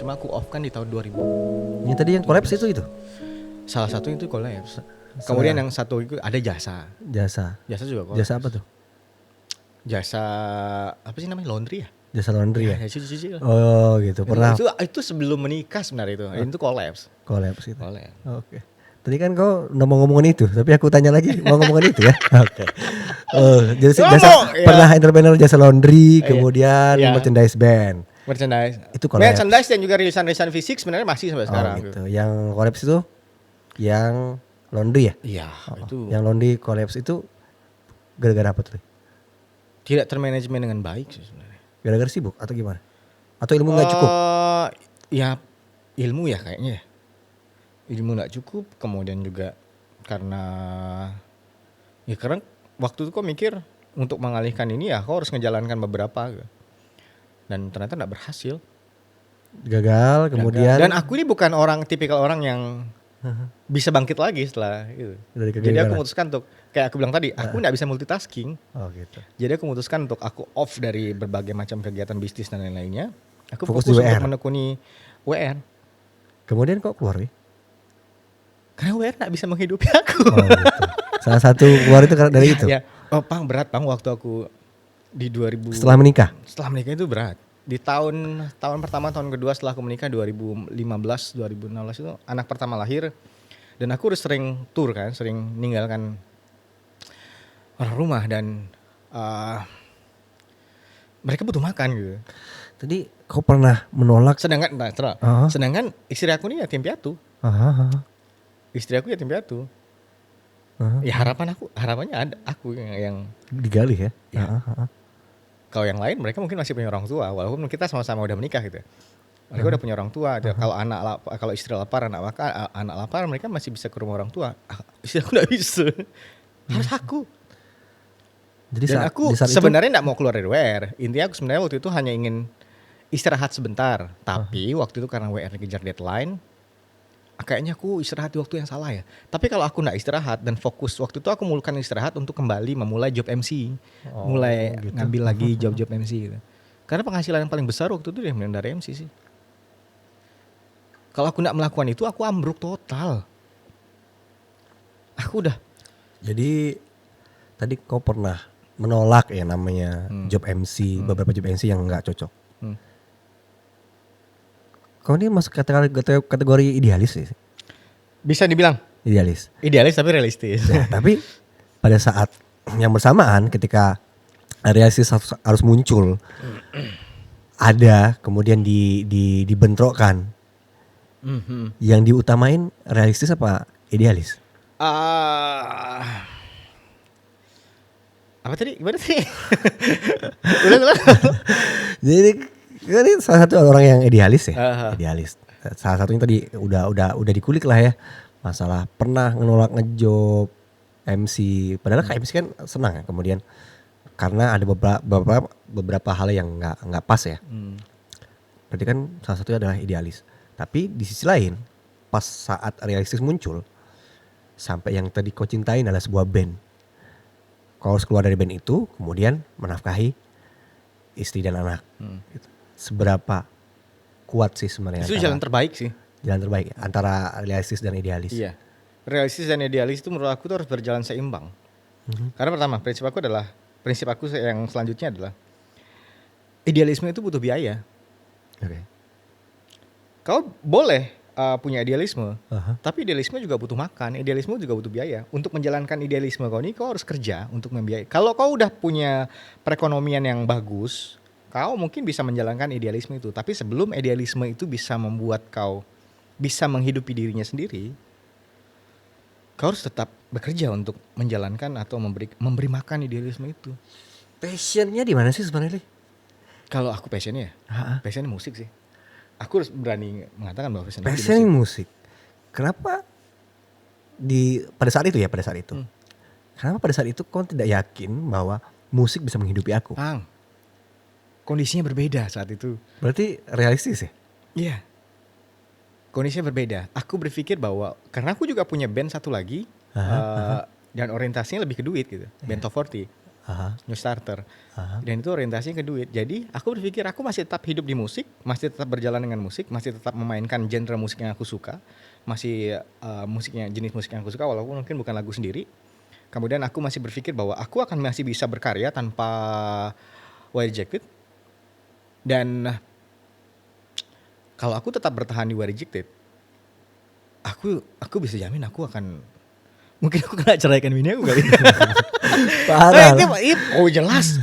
cuma aku off kan di tahun 2000. Ini tadi yang kolaps itu. Salah satu itu kolaps. Kemudian yang satu itu ada jasa. Jasa juga kolaps. Jasa apa tuh? Jasa apa sih namanya, laundry ya? Jasa laundry ya? Cuci-cuci lah. Oh gitu, pernah. Itu sebelum menikah sebenarnya itu. Itu kolaps. Kolaps gitu. Kolaps. Oke. Tadi kan kau udah mau ngomongin itu, tapi aku tanya lagi mau ngomongin itu ya. Oke. Jadi pernah entrepreneur jasa laundry, kemudian merchandise band. Merchandise. Itu kolaps. Merchandise dan juga rilisan fisik sebenarnya masih sampai sekarang. Gitu. Yang kolaps itu yang laundry ya? Iya, itu. Yang laundry kolaps itu gara-gara apa tuh? Tidak termanajemen dengan baik sih sebenarnya. Gara-gara sibuk atau gimana? Atau ilmu nggak cukup? Ya ilmu ya kayaknya. Ilmu nggak cukup, kemudian juga karena waktu itu kok mikir untuk mengalihkan ini ya kau harus ngejalankan beberapa dan ternyata nggak berhasil. Gagal, kemudian. Dan aku ini bukan tipikal orang yang bisa bangkit lagi setelah itu. Jadi aku memutuskan untuk kayak aku bilang tadi, aku nggak bisa multitasking. Oh gitu. Jadi aku memutuskan untuk aku off dari berbagai macam kegiatan bisnis dan lain-lainnya. Aku fokus untuk WR. menekuni WR. Kemudian kok keluar ya? Karena WR nggak bisa menghidupi aku. Oh, gitu. Salah satu keluar itu karena dari itu. Ya. Oh, berat waktu aku di 2000. Setelah menikah itu berat. Di tahun pertama, tahun kedua setelah aku menikah 2015, 2016 itu anak pertama lahir dan aku udah sering tur kan, sering ninggalkan orang rumah dan mereka butuh makan gitu. Tadi kau pernah menolak? Sedangkan istri aku ini yatim piatu. Istri aku yatim piatu. Ya harapannya ada aku yang digali ya. Kalau yang lain mereka mungkin masih punya orang tua, walaupun kita sama-sama udah menikah gitu. Mereka udah punya orang tua. Kalau istri lapar, anak lapar, mereka masih bisa ke rumah orang tua. Istri aku nggak bisa. Harus aku. Dan aku sebenarnya nggak mau keluar dari WR. Intinya aku sebenarnya waktu itu hanya ingin istirahat sebentar. Tapi waktu itu karena WR kejar deadline, kayaknya aku istirahat di waktu yang salah ya. Tapi kalau aku nggak istirahat dan fokus, waktu itu aku mulakan istirahat untuk kembali memulai job MC, gitu. Ngambil lagi job MC gitu. Karena penghasilan yang paling besar waktu itu dari MC sih. Kalau aku nggak melakukan itu, aku ambruk total. Aku udah. Jadi tadi kau pernah menolak ya namanya job MC, beberapa job MC yang nggak cocok. Kau ini masuk kategori idealis sih? Bisa dibilang idealis tapi realistis. Ya, tapi pada saat yang bersamaan ketika realistis harus muncul, ada kemudian dibentrokkan. Yang diutamain realistis apa idealis? Apa tadi? Gimana sih? Ulang. Jadi ini salah satu orang yang idealis ya. Idealis. Salah satunya tadi udah dikulik lah ya. Masalah pernah menolak ngejob MC. Padahal MC kan senang ya. Kemudian karena ada beberapa hal yang nggak pas ya. Berarti kan salah satunya adalah idealis. Tapi di sisi lain, pas saat realistis muncul, sampai yang tadi kau cintain adalah sebuah band. Kau harus keluar dari band itu, kemudian menafkahi istri dan anak. Gitu. Seberapa kuat sih sebenarnya? Itu jalan terbaik sih. Jalan terbaik antara realistis dan idealis. Iya. Realistis dan idealis itu menurut aku tuh harus berjalan seimbang. Karena pertama, prinsip aku yang selanjutnya adalah idealisme itu butuh biaya. Oke. Kau boleh punya idealisme, tapi idealisme juga butuh makan, idealisme juga butuh biaya. Untuk menjalankan idealisme kau ini, kau harus kerja untuk membiayai. Kalau kau udah punya perekonomian yang bagus, kau mungkin bisa menjalankan idealisme itu. Tapi sebelum idealisme itu bisa membuat kau bisa menghidupi dirinya sendiri, kau harus tetap bekerja untuk menjalankan atau memberi makan idealisme itu. Passionnya di mana sih sebenarnya? Kalau aku passionnya musik sih. Aku harus berani mengatakan bahwa passion musik. Kenapa pada saat itu? Kenapa pada saat itu kau tidak yakin bahwa musik bisa menghidupi aku? Kondisinya berbeda saat itu. Berarti realistis ya? Iya. Kondisinya berbeda. Aku berpikir bahwa karena aku juga punya band satu lagi dan orientasinya lebih ke duit gitu. Band Top 40. New Starter. Dan itu orientasinya ke duit. Jadi aku berpikir aku masih tetap hidup di musik, masih tetap berjalan dengan musik, masih tetap memainkan genre musik yang aku suka, masih jenis musik yang aku suka walaupun mungkin bukan lagu sendiri. Kemudian aku masih berpikir bahwa aku akan masih bisa berkarya tanpa Why Rejected. Dan kalau aku tetap bertahan di Why Rejected, aku bisa jamin aku akan mungkin aku kena ceraikan bini aku kali. Parah. Oh jelas,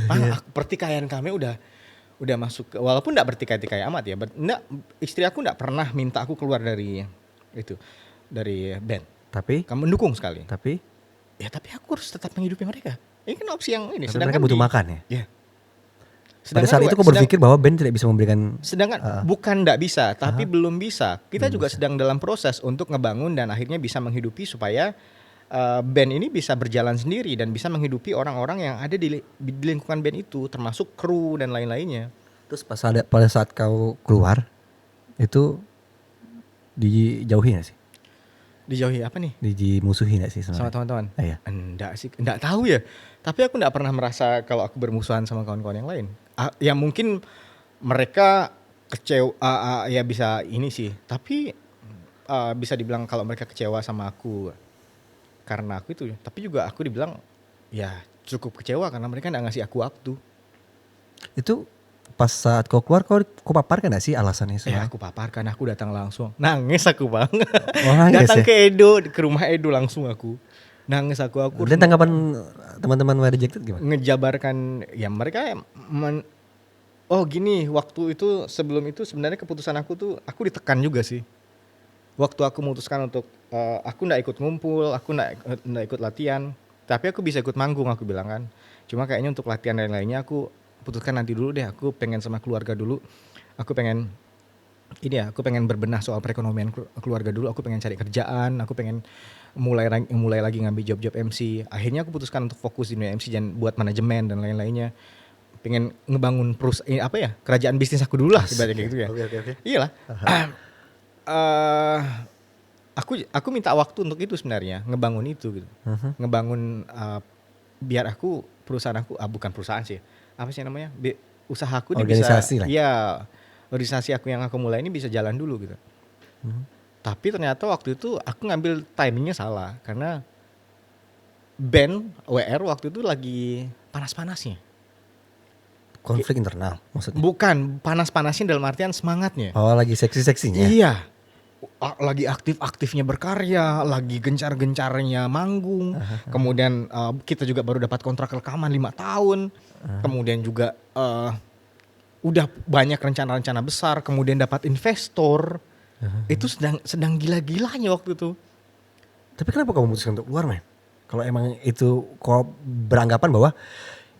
pertikaian kami udah masuk ke, walaupun enggak bertikai-tikai amat ya. Istri aku enggak pernah minta aku keluar dari band. Tapi kamu mendukung sekali. Tapi aku harus tetap menghidupi mereka. Ini kan opsi yang ini. Sedangkan mereka butuh makan ya. Iya. Pada saat itu kau berpikir bahwa band tidak bisa memberikan. Sedangkan bukan enggak bisa, tapi belum bisa. Kita juga sedang dalam proses untuk ngebangun dan akhirnya bisa menghidupi supaya band ini bisa berjalan sendiri dan bisa menghidupi orang-orang yang ada di lingkungan band itu, termasuk kru dan lain-lainnya. Terus pada saat kau keluar itu dijauhi gak sih? Dijauhi apa nih? Dimusuhi gak sih sama teman-teman? Iya. Enggak sih, enggak tahu ya. Tapi aku enggak pernah merasa kalau aku bermusuhan sama kawan-kawan yang lain. Ya mungkin mereka kecewa, ya bisa ini sih. Tapi bisa dibilang kalau mereka kecewa sama aku karena aku itu. Tapi juga aku dibilang ya cukup kecewa karena mereka enggak ngasih aku waktu. Itu pas saat kau keluar kau paparkan gak sih alasannya? Aku paparkan, aku datang langsung. Nangis aku bang. ya? Datang ke rumah Edo langsung aku. Nangis aku. Dan tanggapan teman-teman Why Rejected gimana? Ngejabarkan ya mereka gini, waktu itu sebelum itu sebenarnya keputusan aku tuh aku ditekan juga sih. Waktu aku memutuskan untuk aku enggak ikut ngumpul, aku enggak ikut latihan, tapi aku bisa ikut manggung aku bilang kan. Cuma kayaknya untuk latihan dan lainnya aku putuskan nanti dulu deh, aku pengen sama keluarga dulu. Aku pengen berbenah soal perekonomian keluarga dulu, aku pengen cari kerjaan, aku pengen mulai lagi ngambil job-job MC. Akhirnya aku putuskan untuk fokus di dunia MC dan buat manajemen dan lain-lainnya. Pengen ngebangun kerajaan bisnis aku dulu lah ibaratnya gitu ya. Oke. Iyalah. Aku minta waktu untuk itu sebenarnya, ngebangun itu gitu. Ngebangun biar perusahaan aku bukan perusahaan sih. Apa sih namanya? Usahaku organisasi lah. Iya, organisasi aku yang aku mulai ini bisa jalan dulu gitu. Tapi ternyata waktu itu aku ngambil timingnya salah karena band WR waktu itu lagi panas-panasnya. Konflik internal maksudnya? Bukan, panas-panasnya dalam artian semangatnya. Oh, lagi seksi-seksinya? Iya, lagi aktif-aktifnya berkarya, lagi gencar-gencarnya manggung. Kemudian kita juga baru dapat kontrak rekaman 5 tahun. Kemudian juga udah banyak rencana-rencana besar. Kemudian dapat investor. Itu sedang gila-gilanya waktu itu. Tapi kenapa kamu memutuskan untuk keluar, men? Kalau emang itu kau beranggapan bahwa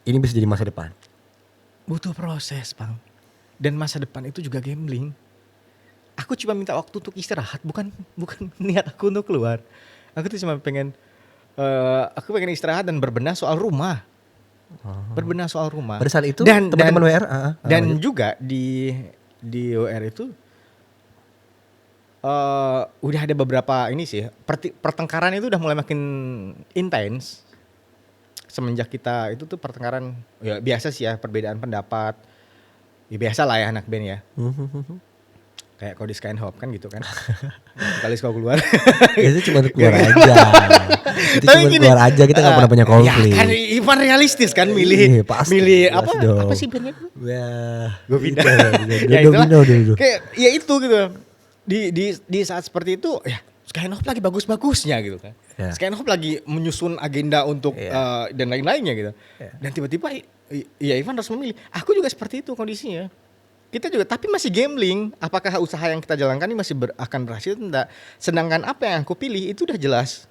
ini bisa jadi masa depan? Butuh proses, Bang. Dan masa depan itu juga gambling. Aku cuma minta waktu untuk istirahat, bukan niat aku untuk keluar. Aku tuh cuma pengen istirahat dan berbenah soal rumah. Berbenah soal rumah. Pada saat itu teman-teman WR dan juga di WR itu udah ada beberapa ini sih, pertengkaran itu udah mulai makin intens. Semenjak kita itu tuh pertengkaran ya biasa sih ya, perbedaan pendapat. Ya biasa lah ya anak band ya. Kayak kalau di Skyhop kan gitu kan. Kali kau keluar. Itu cuma keluar aja. Itu cuma keluar aja, kita gak pernah punya konflik. Ya kan Ivan realistis kan milih apa sih bandnya? Gue pindah. Ya itu kayak ya itu gitu. Di saat seperti itu ya Skyhop lagi bagus-bagusnya gitu kan. Skyhop lagi menyusun agenda untuk dan lain-lainnya gitu. Dan tiba-tiba ya Ivan harus memilih. Aku juga seperti itu kondisinya. Kita juga, tapi masih gambling. Apakah usaha yang kita jalankan ini masih akan berhasil atau enggak? Sedangkan apa yang aku pilih itu udah jelas.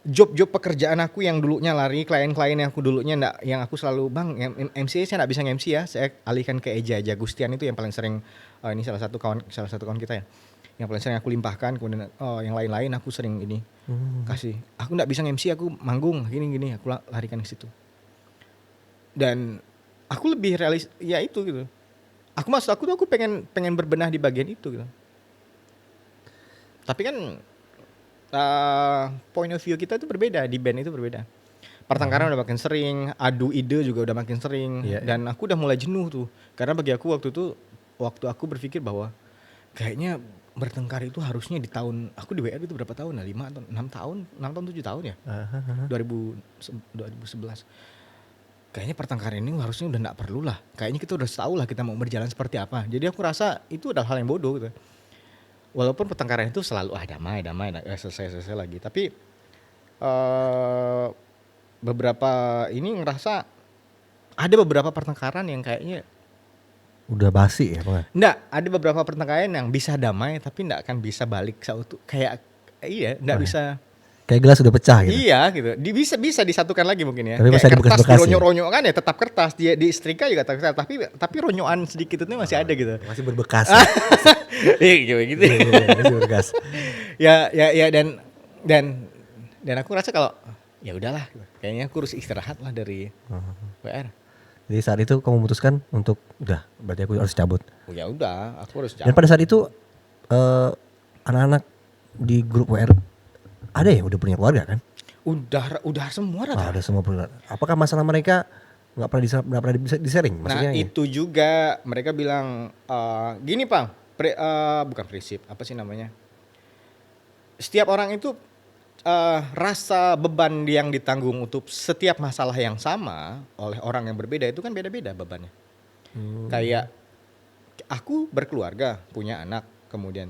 Job-job pekerjaan aku yang dulunya lari, klien-klien yang aku dulunya enggak, yang aku selalu bang, MC saya enggak bisa MC ya, saya alihkan ke Eja Gustian itu yang paling sering. Ini salah satu kawan kita ya, yang paling sering aku limpahkan. Kemudian yang lain-lain aku sering ini kasih. Aku enggak bisa MC, aku manggung gini-gini, aku larikan ke situ. Dan aku lebih realis ya itu gitu. Aku pengen berbenah di bagian itu gitu. Tapi kan point of view kita itu berbeda, di band itu berbeda. Pertengkaran udah makin sering, adu ide juga udah makin sering, dan aku udah mulai jenuh tuh. Karena bagi aku waktu aku berpikir bahwa kayaknya bertengkar itu harusnya di tahun, aku di WR itu berapa tahun ya? 5 atau 6 tahun, 7 tahun ya? 2011. Kayaknya pertengkaran ini harusnya udah gak perlu lah. Kayaknya kita udah tahu lah kita mau berjalan seperti apa. Jadi aku rasa itu adalah hal yang bodoh gitu. Walaupun pertengkaran itu selalu damai, selesai lagi. Tapi beberapa ini ngerasa ada beberapa pertengkaran yang kayaknya udah basi ya Bang? Enggak, ada beberapa pertengkaran yang bisa damai tapi enggak akan bisa balik seutuh. Kayak enggak bisa. Kayak gelas udah pecah gitu. Iya gitu. Bisa disatukan lagi mungkin ya. Tapi kayak kertas dironyok-ronyok kan ya tetap kertas, dia disetrika juga tetap kertas, tapi ronyokan sedikit itu masih ada gitu. Masih berbekas. Iya gitu. Masih berbekas. Ya dan aku rasa kalau ya udahlah, kayaknya aku harus istirahat lah dari WR. Jadi saat itu kamu memutuskan untuk berarti aku harus cabut. Oh ya udah, aku harus cabut. Dan pada saat itu anak-anak di grup WR ada yang udah punya keluarga kan? Udah semua rata. Udah semua punya. Apakah masalah mereka nggak pernah bisa di-sharing? Maksudnya itu juga mereka bilang gini Pang, bukan prinsip, apa sih namanya? Setiap orang itu rasa beban yang ditanggung untuk setiap masalah yang sama oleh orang yang berbeda itu kan beda-beda bebannya. Kayak aku berkeluarga, punya anak, kemudian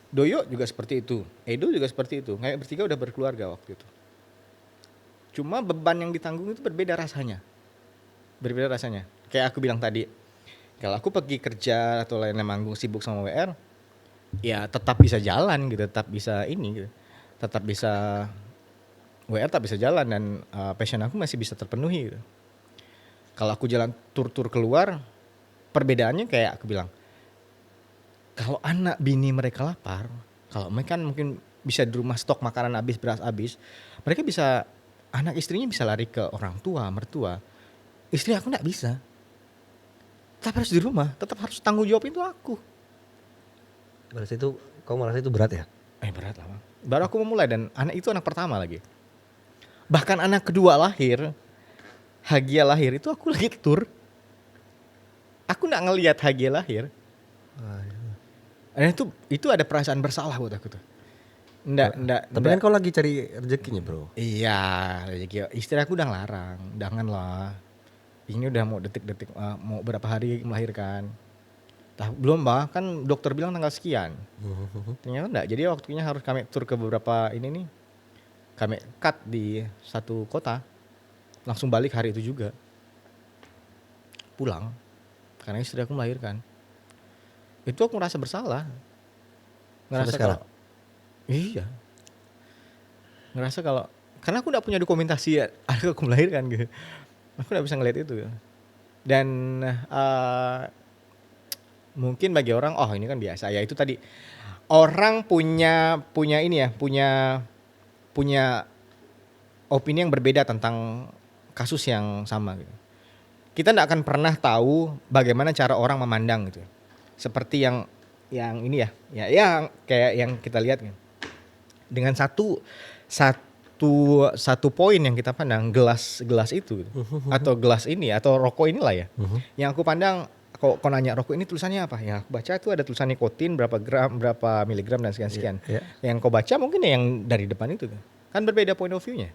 Doyo juga seperti itu, Edo juga seperti itu. Kayak bertiga udah berkeluarga waktu itu. Cuma beban yang ditanggung itu berbeda rasanya. Kayak aku bilang tadi, kalau aku pergi kerja atau lainnya manggung sibuk sama WR, ya tetap bisa jalan gitu, tetap bisa ini gitu. Tetap bisa WR tetap bisa jalan dan passion aku masih bisa terpenuhi gitu. Kalau aku jalan tur-tur keluar, perbedaannya kayak aku bilang, kalau anak bini mereka lapar, kalau mereka kan mungkin bisa di rumah stok makanan habis, beras habis, mereka bisa, anak istrinya bisa lari ke orang tua, mertua. Istri aku gak bisa. Tetap harus di rumah, tetap harus tanggung jawab itu aku. Kamu merasa itu berat ya? Berat lah Bang. Baru aku memulai dan anak itu anak pertama lagi. Bahkan anak kedua lahir, Hagia lahir itu aku lagi tur. Aku gak ngelihat Hagia lahir. Dan itu ada perasaan bersalah buat aku tuh. Tapi kan kau lagi cari rezekinya bro. Iya, rezeki. Istri aku udah ngelarang, janganlah. Ini udah mau detik-detik, mau berapa hari melahirkan. Belum bah, kan dokter bilang tanggal sekian. Ternyata enggak, jadi waktunya harus kami tur ke beberapa ini nih. Kami cut di satu kota. Langsung balik hari itu juga. Pulang, karena istri aku melahirkan. Itu aku ngerasa bersalah. Ngerasa sekarang? Iya. Ngerasa kalau, karena aku gak punya dokumentasi ya, aku melahirkan gitu. Aku gak bisa ngeliat itu. Dan mungkin bagi orang, oh ini kan biasa. Ya itu tadi, orang punya ini ya, punya opini yang berbeda tentang kasus yang sama gitu. Kita gak akan pernah tahu bagaimana cara orang memandang gitu. Seperti yang ini ya kayak yang kita lihat kan. Dengan satu poin yang kita pandang, gelas itu gitu. Atau gelas ini atau rokok inilah ya. Yang aku pandang, kok nanya rokok ini tulisannya apa? Ya aku baca itu ada tulisan nikotin berapa gram, berapa miligram dan sekian. Yang kau baca mungkin yang dari depan itu kan berbeda point of view-nya.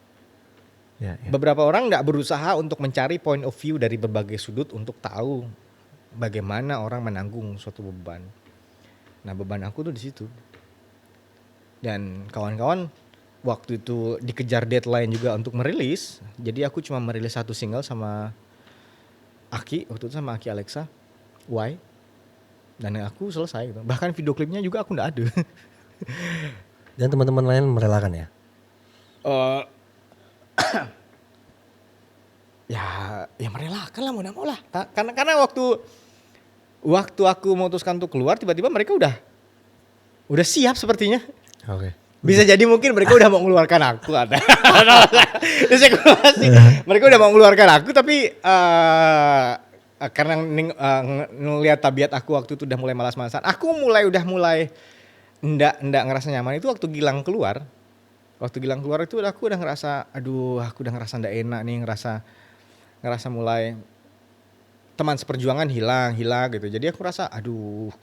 Beberapa orang enggak berusaha untuk mencari point of view dari berbagai sudut untuk tahu bagaimana orang menanggung suatu beban. Nah, beban aku tuh di situ. Dan kawan-kawan waktu itu dikejar deadline juga untuk merilis. Jadi aku cuma merilis satu single sama Aki, waktu itu sama Aki Alexa, Why. Dan aku selesai gitu. Bahkan video klipnya juga aku enggak ada. Dan teman-teman lain merelakan ya? Ya merelakan lah, mau mau lah. Karena waktu aku memutuskan untuk keluar, tiba-tiba mereka udah siap sepertinya. Oke. Bisa jadi mungkin mereka udah mau mengeluarkan aku. Mereka udah mau mengeluarkan aku, tapi karena ngelihat tabiat aku waktu itu udah mulai malas-malasan. Aku udah mulai enggak ngerasa nyaman itu waktu Gilang keluar. Waktu Gilang keluar itu aku udah ngerasa, aduh aku udah ngerasa nggak enak nih, ngerasa mulai teman seperjuangan hilang gitu. Jadi aku ngerasa, aduh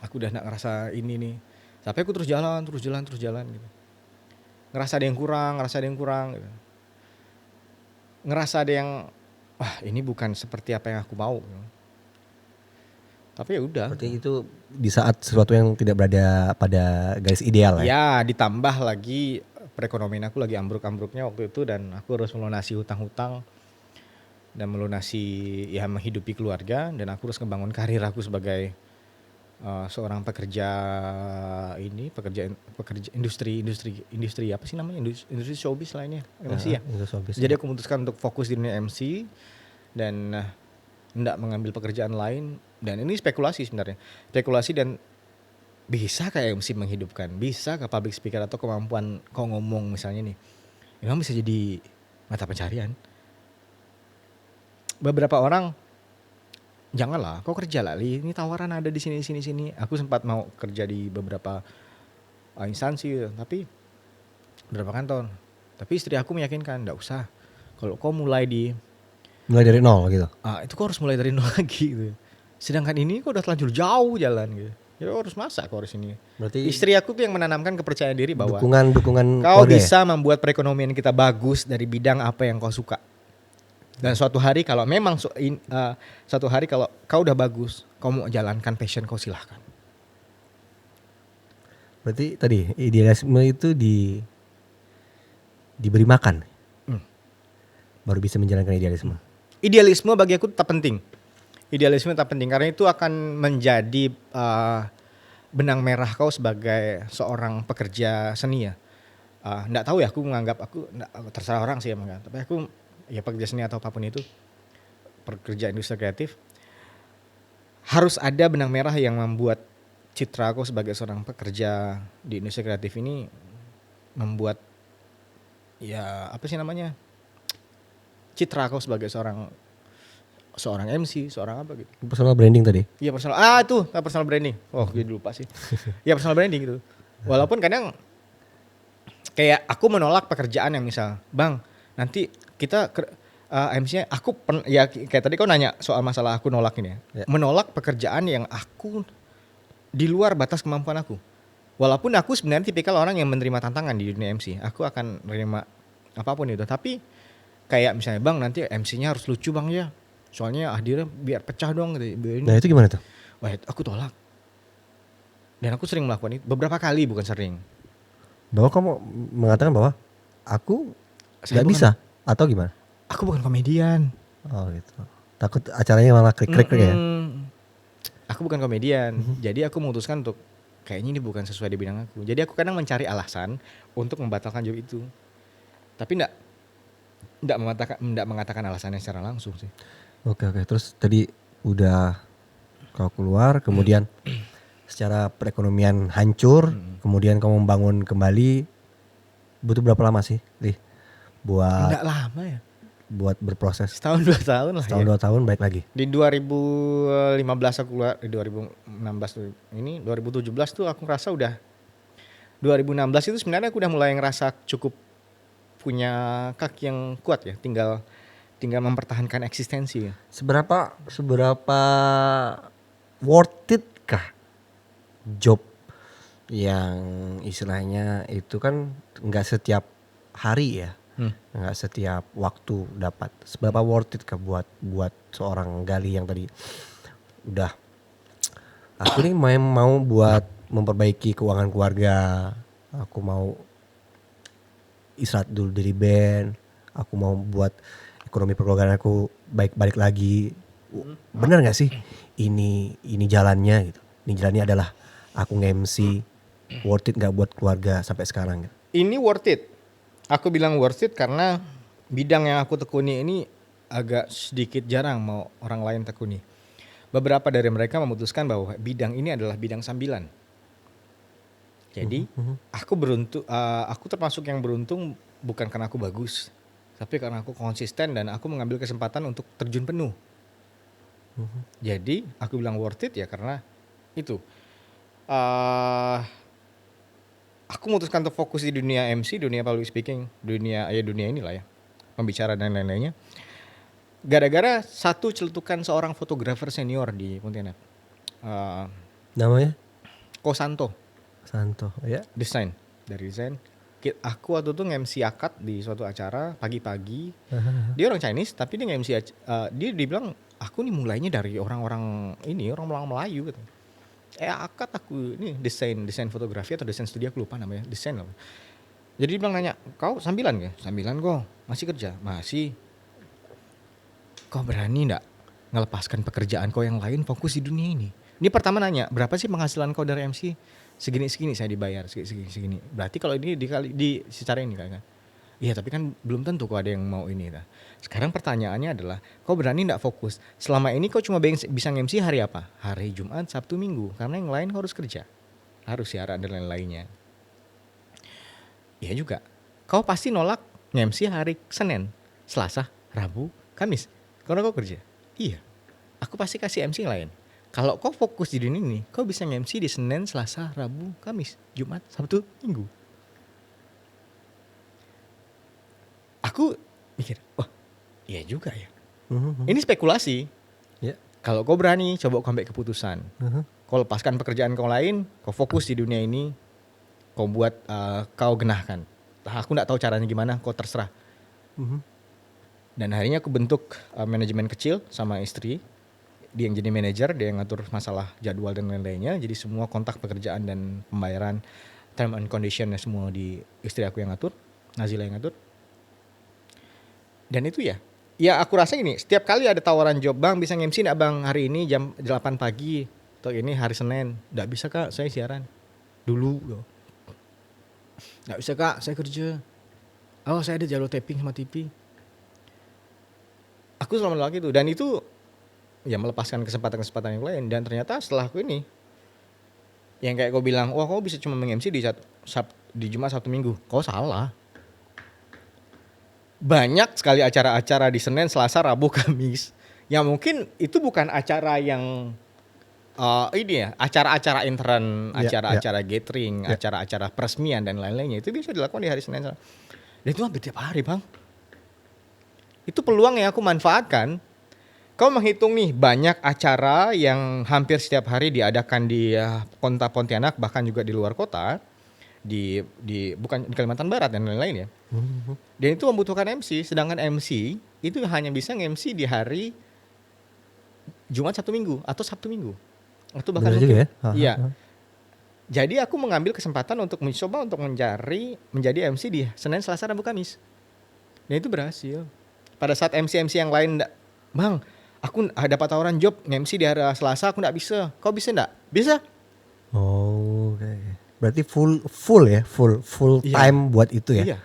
aku udah nggak ngerasa ini nih. Tapi aku terus jalan gitu. Ngerasa ada yang kurang gitu. Ngerasa ada yang, wah ini bukan seperti apa yang aku mau gitu. Tapi ya udah. Berarti itu di saat sesuatu yang tidak berada pada garis ideal ya? Ya ditambah lagi perekonomian aku lagi ambruk-ambruknya waktu itu, dan aku harus melunasi hutang-hutang dan melunasi ya menghidupi keluarga, dan aku harus ngebangun karir aku sebagai seorang pekerja industri apa sih namanya, industri showbiz lainnya MC ya. Jadi aku memutuskan untuk fokus di dunia MC dan tidak mengambil pekerjaan lain. Dan ini spekulasi sebenarnya, dan bisa kayak MC menghidupkan, bisa ke public speaker atau kemampuan kau ngomong misalnya nih, memang bisa jadi mata pencarian. Beberapa orang, janganlah kau kerja lah, ini tawaran ada di sini. Aku sempat mau kerja di beberapa instansi, tapi beberapa kantor. Tapi istri aku meyakinkan, enggak usah. Kalau kau mulai dari nol gitu. Itu kau harus mulai dari nol lagi gitu. Sedangkan ini kau udah terlanjur jauh jalan gitu. Ya harus masa kau harus ini. Berarti istri aku tuh yang menanamkan kepercayaan diri bahwa dukungan kau bisa membuat perekonomian kita bagus dari bidang apa yang kau suka. Dan suatu hari kalau memang suatu hari kalau kau udah bagus, kau mau jalankan passion kau, silahkan. Berarti tadi idealisme itu diberi makan, baru bisa menjalankan idealisme. Idealisme bagi aku tetap penting. Karena itu akan menjadi benang merah kau sebagai seorang pekerja seni ya. Nggak tahu ya, aku menganggap terserah orang sih ya, tapi aku ya pekerja seni atau apapun itu, pekerja industri kreatif, harus ada benang merah yang membuat citra aku sebagai seorang pekerja di industri kreatif ini membuat ya apa sih namanya, citra aku sebagai seorang MC, seorang apa gitu. Personal branding tadi? Iya personal branding. Oh gue lupa sih. Ya personal branding gitu. Walaupun kadang kayak aku menolak pekerjaan yang misal, bang nanti kita MC-nya ya kayak tadi kau nanya soal masalah aku nolak ini ya. Menolak pekerjaan yang aku di luar batas kemampuan aku. Walaupun aku sebenarnya tipikal orang yang menerima tantangan di dunia MC, aku akan menerima apapun itu. Tapi kayak misalnya, bang nanti MC-nya harus lucu bang ya, soalnya hadirnya biar pecah dong gitu. Nah itu gimana tuh? Wah aku tolak. Dan aku sering melakukan itu, beberapa kali, bukan sering. Bahwa kamu mengatakan bahwa aku nggak bisa atau gimana? Aku bukan komedian. Oh gitu. Takut acaranya malah krik-krik ya? Aku bukan komedian. Jadi aku memutuskan untuk kayaknya ini bukan sesuai di bidang aku. Jadi aku kadang mencari alasan untuk membatalkan job itu. Tapi enggak mengatakan alasannya secara langsung sih. Oke. Terus tadi udah kau keluar, kemudian secara perekonomian hancur, kemudian kamu membangun kembali, butuh berapa lama sih, Lih? Enggak lama ya. Buat berproses. Setahun 2 tahun lah. Setahun 2 tahun baik lagi. Di 2015 aku keluar, di 2016 ini 2017 tuh aku ngerasa udah, 2016 itu sebenarnya aku udah mulai ngerasa cukup punya kaki yang kuat ya, tinggal mempertahankan eksistensi ya. Seberapa worth it kah job yang istilahnya itu kan nggak setiap hari ya, nggak setiap waktu dapat. Seberapa worth it kah buat seorang Gali yang tadi udah, aku nih mau buat memperbaiki keuangan keluarga, aku mau istirahat dulu dari band, aku mau buat ekonomi perkeluargaan aku balik lagi. Benar nggak sih ini jalannya gitu? Ini jalannya adalah aku nge-MC. Worth it nggak buat keluarga sampai sekarang? Gitu? Ini worth it. Aku bilang worth it karena bidang yang aku tekuni ini agak sedikit jarang mau orang lain tekuni. Beberapa dari mereka memutuskan bahwa bidang ini adalah bidang sambilan. Jadi aku beruntung, aku termasuk yang beruntung bukan karena aku bagus, tapi karena aku konsisten dan aku mengambil kesempatan untuk terjun penuh. Jadi aku bilang worth it ya karena itu. aku memutuskan untuk fokus di dunia MC, dunia public speaking, dunia inilah ya, pembicara dan lain-lainnya. Gara-gara satu celetukan seorang fotografer senior di Pontianak. Namanya? Kosanto. Santo, ya. Dari desain. Aku waktu itu nge-MC akad di suatu acara pagi-pagi. Dia orang Chinese tapi dia nge-MC dia bilang aku nih mulainya dari orang Melayu gitu. Akad aku ini desain fotografi atau desain studi aku lupa namanya, desain lah. Jadi dia bilang nanya, "Kau sambilan gak?" "Sambilan kok, masih kerja?" "Masih." "Kau berani enggak ngelepaskan pekerjaan kau yang lain fokus di dunia ini?" Ini pertama nanya, "Berapa sih penghasilan kau dari MC?" Segini saya dibayar, segini. Berarti kalau ini di secara ini kan. Iya, tapi kan belum tentu kok ada yang mau ini. Nah, sekarang pertanyaannya adalah, kau berani enggak fokus? Selama ini kau cuma bisa nge-MC hari apa? Hari Jumat, Sabtu, Minggu. Karena yang lain kau harus kerja. Harus siaran dan lain-lainnya. Iya juga. Kau pasti nolak nge-MC hari Senin, Selasa, Rabu, Kamis. Karena kau kerja. Iya. Aku pasti kasih MC yang lain. Kalau kau fokus di dunia ini, kau bisa nge-MC di Senin, Selasa, Rabu, Kamis, Jumat, Sabtu, Minggu. Aku mikir, iya juga ya. Ini spekulasi. Yeah. Kalau kau berani, coba kau ambil keputusan. Kau lepaskan pekerjaan kau lain, kau fokus di dunia ini, kau buat kau genahkan. Aku nggak tahu caranya gimana, kau terserah. Dan akhirnya aku bentuk manajemen kecil sama istri. Dia yang jadi manajer, dia yang ngatur masalah jadwal dan lain-lainnya. Jadi semua kontak pekerjaan dan pembayaran, term and conditionnya semua di istri aku yang ngatur, Nazila yang ngatur. Dan itu ya aku rasa ini, setiap kali ada tawaran job, "Bang bisa nge-MC gak bang hari ini jam 8 pagi atau ini hari Senin?" "Gak bisa kak, saya siaran dulu." "Gak bisa kak, saya kerja." "Oh saya ada jadwal taping sama TV." Aku selalu menolak itu, dan itu ya melepaskan kesempatan yang lain. Dan ternyata setelah aku ini, yang kayak kau bilang, kau bisa cuma nge-MC di Jumat, Sabtu, Minggu. Kau salah. Banyak sekali acara-acara di Senin, Selasa, Rabu, Kamis. Yang mungkin itu bukan acara yang acara-acara intern, acara-acara gathering, acara-acara peresmian dan lain-lainnya. Itu bisa dilakukan di hari Senin. Dan itu hampir tiap hari bang. Itu peluang yang aku manfaatkan. Kau menghitung nih, banyak acara yang hampir setiap hari diadakan di kota Pontianak, bahkan juga di luar kota. Bukan di Kalimantan Barat dan lain-lain ya. Dan itu membutuhkan MC, sedangkan MC itu hanya bisa nge-MC di hari Jumat, Sabtu, Minggu atau Sabtu, Minggu. Atau bahkan juga ya? Iya. Jadi aku mengambil kesempatan untuk mencoba untuk menjadi MC di Senin, Selasa, Rabu, Kamis. Dan itu berhasil. Pada saat MC yang lain, "Bang, aku dapat tawaran job nge-MC di hari Selasa, aku enggak bisa. Kau bisa enggak?" "Bisa." Oh, okay. Berarti full time buat itu ya? Iya.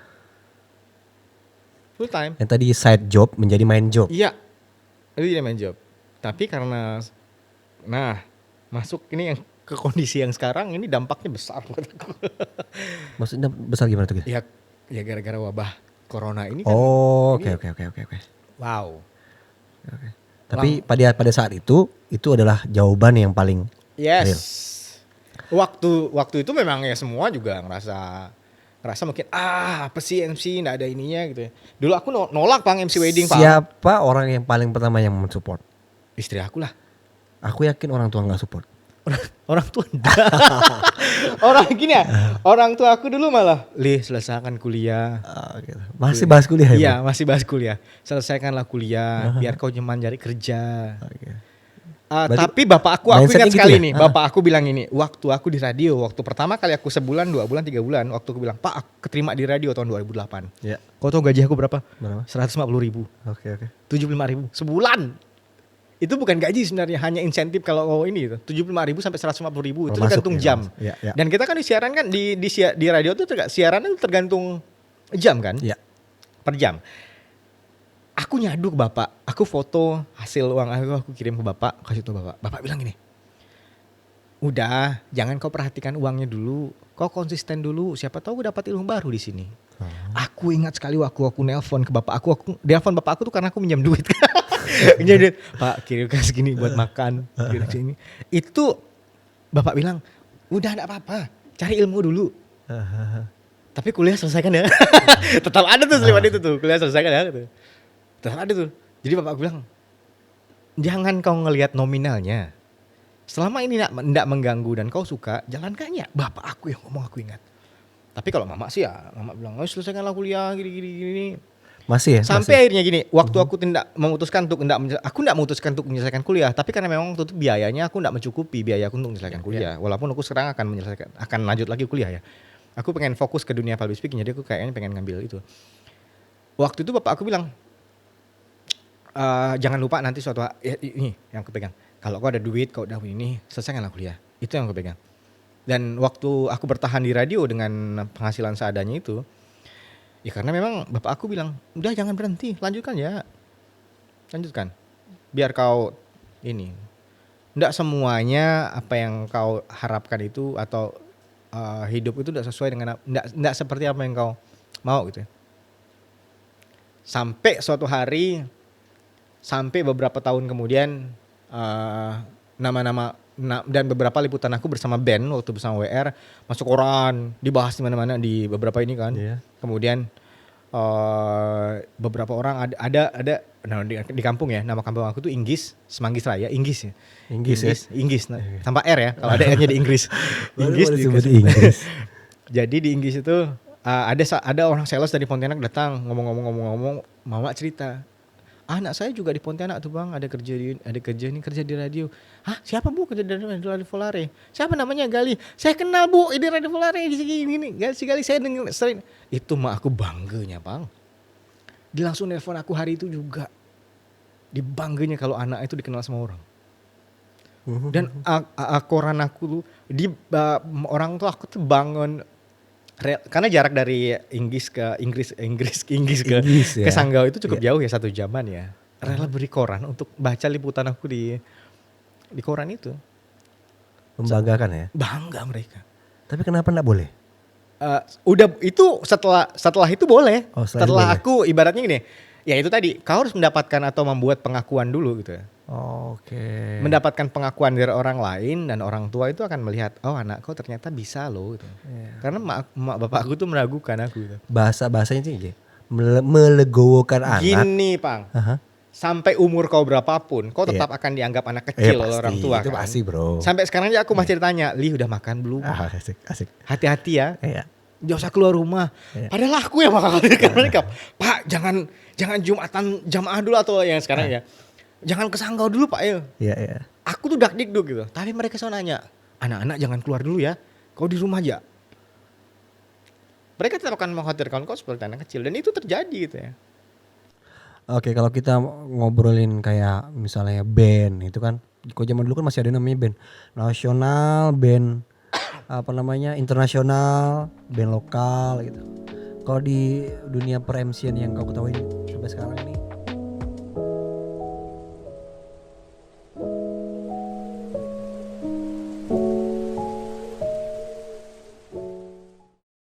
Full time. Yang tadi side job menjadi main job. Iya. Itu jadi main job. Tapi karena masuk ini yang ke kondisi yang sekarang ini dampaknya besar buat aku. Maksudnya besar gimana tuh? Ya gara-gara wabah corona ini kan. Oh, oke. Wow. Okay. Tapi pada saat itu adalah jawaban yang paling real. Waktu itu memang ya semua juga ngerasa mungkin apa sih MC nggak ada ininya gitu ya. Dulu aku nolak bang MC wedding pak. Siapa orang yang paling pertama yang mensupport? Istri aku lah. Aku yakin orang tua nggak support. Orang tua orang tua aku dulu malah selesaikan kuliah. Gitu. Masih bahas kuliah ya? Iya masih bahas kuliah. Selesaikanlah kuliah biar kau nyaman cari kerja. Tapi bapak aku ingat sekali nih. Bapak aku bilang ini, waktu aku di radio, waktu pertama kali aku sebulan, 2 bulan, 3 bulan, waktu aku bilang, "Pak, aku keterima di radio tahun 2008. Ya. Kau tahu gaji aku berapa? 150.000. Oke. 75.000 sebulan. Itu bukan gaji sebenarnya, hanya insentif kalau ini itu. 75.000 sampai 150.000 itu tergantung jam. Ya. Dan kita kan disiaran kan di radio tuh siaran itu tergantung jam kan? Ya. Per jam. Aku nyadu ke bapak, aku foto hasil uang aku kirim ke bapak, kasih tau bapak. Bapak bilang gini, "Udah, jangan kau perhatikan uangnya dulu, kau konsisten dulu. Siapa tahu dapat ilmu baru di sini." Aku ingat sekali waktu aku nelpon ke bapak aku nelpon bapak aku tuh karena aku minjam duit. Jadi, "Pak, kirimkan segini buat makan." Kirim segini. Itu bapak bilang, "Udah enggak apa-apa, cari ilmu dulu. Tapi kuliah selesaikan ya. Tetap ada tuh selipan itu tuh, kuliah selesaikan ya gitu. Tetap ada tuh. Jadi bapak aku bilang, jangan kau ngelihat nominalnya. Selama ini tidak mengganggu dan kau suka, jalankannya. Bapak aku yang ngomong, aku ingat. Tapi kalau mama sih ya, mama bilang, oh selesaikanlah kuliah gini. Masih ya? Sampai masih. akhirnya gini, waktu aku tidak memutuskan untuk aku tidak memutuskan untuk menyelesaikan kuliah, tapi karena memang waktu itu biayanya aku tidak mencukupi biaya aku untuk menyelesaikan kuliah. Walaupun aku sekarang akan lanjut lagi kuliah ya. Aku pengen fokus ke dunia public speaking, jadi aku kayaknya pengen ngambil itu. Waktu itu bapak aku bilang, jangan lupa nanti suatu ini yang aku pegang. Kalau kau ada duit, kau udah ini, selesaikanlah kuliah. Itu yang aku pegang. Dan waktu aku bertahan di radio dengan penghasilan seadanya itu, ya karena memang bapak aku bilang, udah jangan berhenti, lanjutkan ya. Lanjutkan. Biar kau ini. Nggak semuanya apa yang kau harapkan itu atau hidup itu tidak sesuai dengan, nggak seperti apa yang kau mau gitu ya. Sampai suatu hari, sampai beberapa tahun kemudian, nama-nama dan beberapa liputan aku bersama band waktu bersama WR masuk koran, dibahas di mana-mana di beberapa ini kan. Kemudian beberapa orang ada nah, di kampung ya, nama kampung aku tuh Inggris, Semanggis Raya, Inggris ya. Inggris tanpa R ya, kalau ada R-nya di Inggris. Inggris. Jadi di Inggris itu ada orang sales dari Pontianak datang ngomong, mama cerita, anak saya juga di Pontianak tuh bang, ada kerja di radio. Hah, siapa bu kerja di Radio Volare? Siapa namanya? Gali. Saya kenal bu, ini Radio Volare gini. Gali saya dengar sering. Itu mak aku bangganya bang. Dia langsung nelpon aku hari itu juga. Dibangganya kalau anak itu dikenal sama orang. Dan koran aku tuh orang tuh aku tuh bangun karena jarak dari Inggris ke Sanggau itu cukup jauh ya, 1 jaman ya. Rela beri koran untuk baca liputan aku di koran itu. Membanggakan ya? Bangga mereka. Tapi kenapa enggak boleh? Udah itu setelah itu boleh. Setelah aku ibaratnya gini, ya itu tadi kau harus mendapatkan atau membuat pengakuan dulu gitu ya. Oke. Mendapatkan pengakuan dari orang lain dan orang tua itu akan melihat, oh anak kau ternyata bisa loh gitu. Karena mak bapak aku tuh meragukan aku gitu. Bahasanya sih melegowokan anak. Gini Pang, sampai umur kau berapapun, kau tetap akan dianggap anak kecil oleh orang tua itu kan. pasti bro. Sampai sekarang aja aku masih ditanya, Li udah makan belum? Asik. Hati-hati ya. Jangan usah keluar rumah. Padahal aku yang bakal mereka. Pak jangan Jumatan jamaah dulu atau yang sekarang ya. Jangan ke Sanggau dulu Pak ya. Iya. Aku tuh dakdikduk gitu. Tapi mereka selalu nanya, anak-anak jangan keluar dulu ya. Kau di rumah aja. Mereka tetap akan mengkhawatirkan kau seperti anak kecil. Dan itu terjadi gitu ya. Oke, kalau kita ngobrolin kayak misalnya band itu kan. Kalau zaman dulu kan masih ada namanya band nasional, band internasional, band lokal gitu. Kalau di dunia per-MC-an yang kau ketahui sampai sekarang ini,